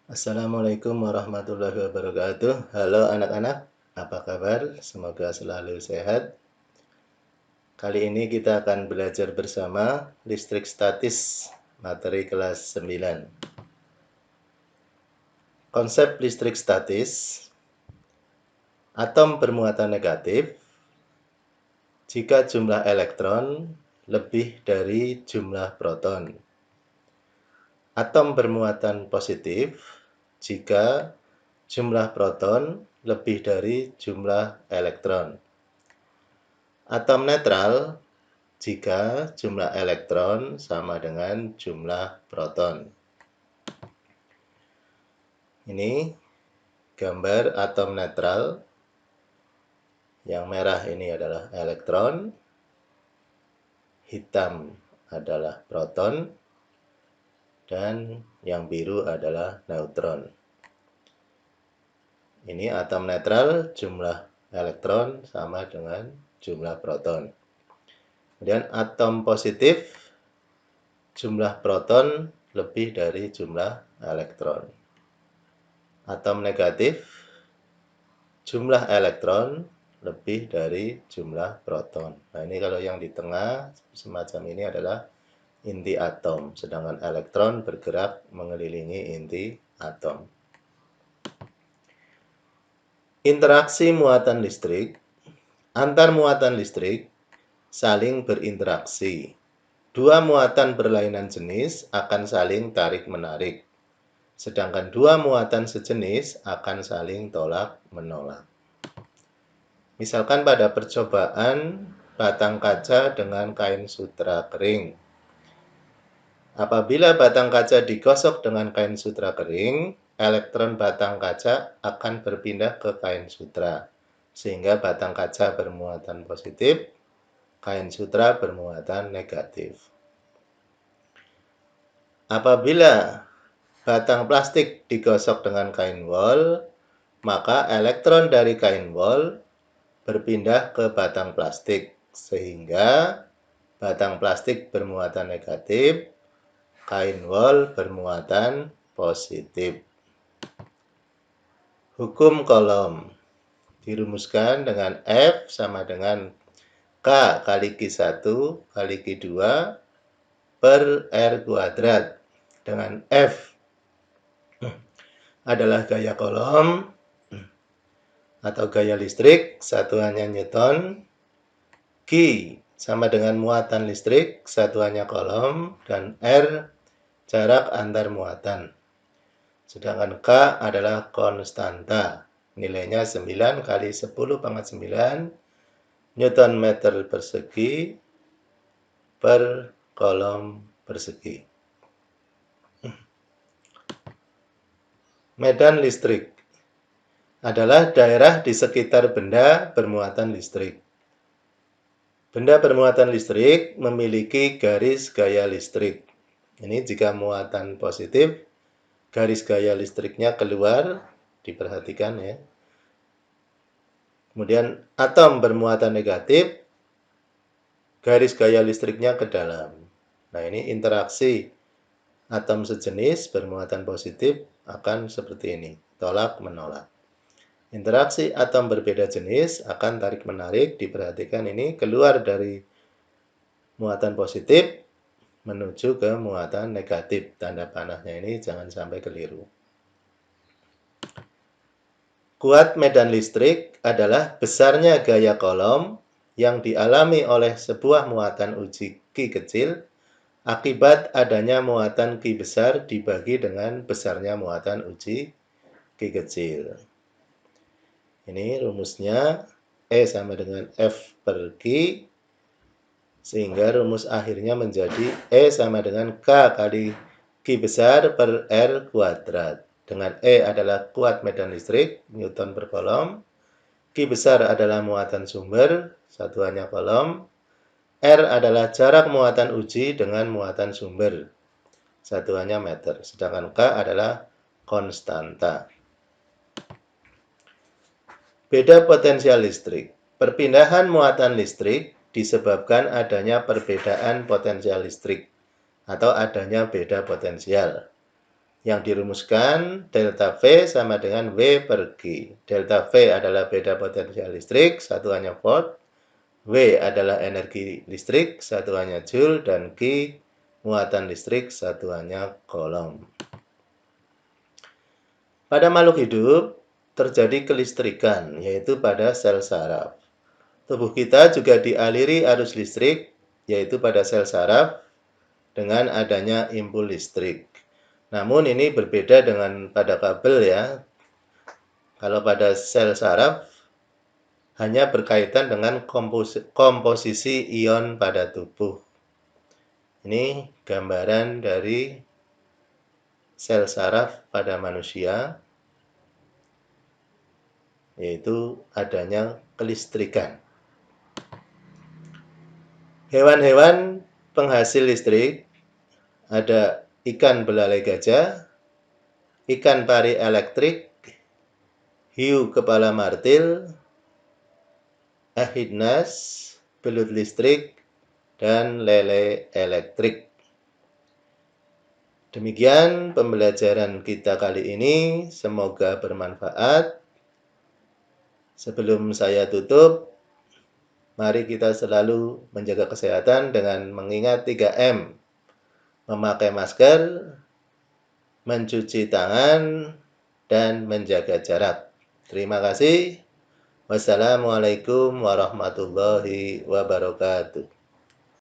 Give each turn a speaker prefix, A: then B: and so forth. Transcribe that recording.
A: Assalamualaikum warahmatullahi wabarakatuh. Halo anak-anak, apa kabar? Semoga selalu sehat. Kali ini kita akan belajar bersama listrik statis, materi kelas 9. Konsep listrik statis, atom bermuatan negatif jika jumlah elektron lebih dari jumlah proton. Atom bermuatan positif jika jumlah proton lebih dari jumlah elektron. Atom netral jika jumlah elektron sama dengan jumlah proton. Ini gambar atom netral. Yang merah ini adalah elektron, hitam adalah proton, dan yang biru adalah neutron. Ini atom netral, jumlah elektron sama dengan jumlah proton. Kemudian atom positif, jumlah proton lebih dari jumlah elektron. Atom negatif, jumlah elektron lebih dari jumlah proton. Nah, ini kalau yang di tengah semacam ini adalah inti atom, sedangkan elektron bergerak mengelilingi inti atom. Interaksi muatan listrik. Antar muatan listrik saling berinteraksi. Dua muatan berlainan jenis akan saling tarik-menarik, sedangkan dua muatan sejenis akan saling tolak-menolak. Misalkan pada percobaan batang kaca dengan kain sutra kering. Apabila batang kaca digosok dengan kain sutra kering, elektron batang kaca akan berpindah ke kain sutra, sehingga batang kaca bermuatan positif, kain sutra bermuatan negatif. Apabila batang plastik digosok dengan kain wol, maka elektron dari kain wol berpindah ke batang plastik, sehingga batang plastik bermuatan negatif, kain wol bermuatan positif. Hukum Coulomb dirumuskan dengan F sama dengan K kali Q1 kali Q2 per R kuadrat, dengan F adalah gaya Coulomb atau gaya listrik, satuannya Newton. Q sama dengan muatan listrik, satuannya Coulomb, dan R jarak antar muatan. Sedangkan K adalah konstanta, nilainya 9 kali 10 pangkat 9 Newton meter persegi per Coulomb persegi. Medan listrik adalah daerah di sekitar benda bermuatan listrik. Benda bermuatan listrik memiliki garis gaya listrik. Ini jika muatan positif, garis gaya listriknya keluar, diperhatikan ya. Kemudian atom bermuatan negatif, garis gaya listriknya ke dalam. Nah, ini interaksi atom sejenis bermuatan positif akan seperti ini, tolak-menolak. Interaksi atom berbeda jenis akan tarik-menarik, diperhatikan ini keluar dari muatan positif menuju ke muatan negatif. Tanda panahnya ini jangan sampai keliru. Kuat medan listrik adalah besarnya gaya Coulomb yang dialami oleh sebuah muatan uji Q kecil akibat adanya muatan Q besar dibagi dengan besarnya muatan uji Q kecil. Ini rumusnya E sama dengan F per Q, sehingga rumus akhirnya menjadi E sama dengan K kali Q besar per R kuadrat. Dengan E adalah kuat medan listrik, Newton per Coulomb. Q besar adalah muatan sumber, satuannya Coulomb. R adalah jarak muatan uji dengan muatan sumber, satuannya meter. Sedangkan K adalah konstanta. Beda potensial listrik. Perpindahan muatan listrik disebabkan adanya perbedaan potensial listrik atau adanya beda potensial. Yang dirumuskan delta V sama dengan W per G. Delta V adalah beda potensial listrik, satuannya volt. W adalah energi listrik, satuannya joule. Dan G muatan listrik, satuannya coulomb. Pada makhluk hidup terjadi kelistrikan, yaitu pada sel saraf. Tubuh kita juga dialiri arus listrik, yaitu pada sel saraf, dengan adanya impul listrik. Namun ini berbeda dengan pada kabel ya. Kalau pada sel saraf hanya berkaitan dengan komposisi ion pada tubuh. Ini gambaran dari sel saraf pada manusia, yaitu adanya kelistrikan. Hewan-hewan penghasil listrik ada ikan belalai gajah, ikan pari elektrik, hiu kepala martil, echidnas, belut listrik, dan lele elektrik. Demikian pembelajaran kita kali ini, semoga bermanfaat. Sebelum saya tutup, mari kita selalu menjaga kesehatan dengan mengingat 3M. Memakai masker, mencuci tangan, dan menjaga jarak. Terima kasih. Wassalamualaikum warahmatullahi wabarakatuh.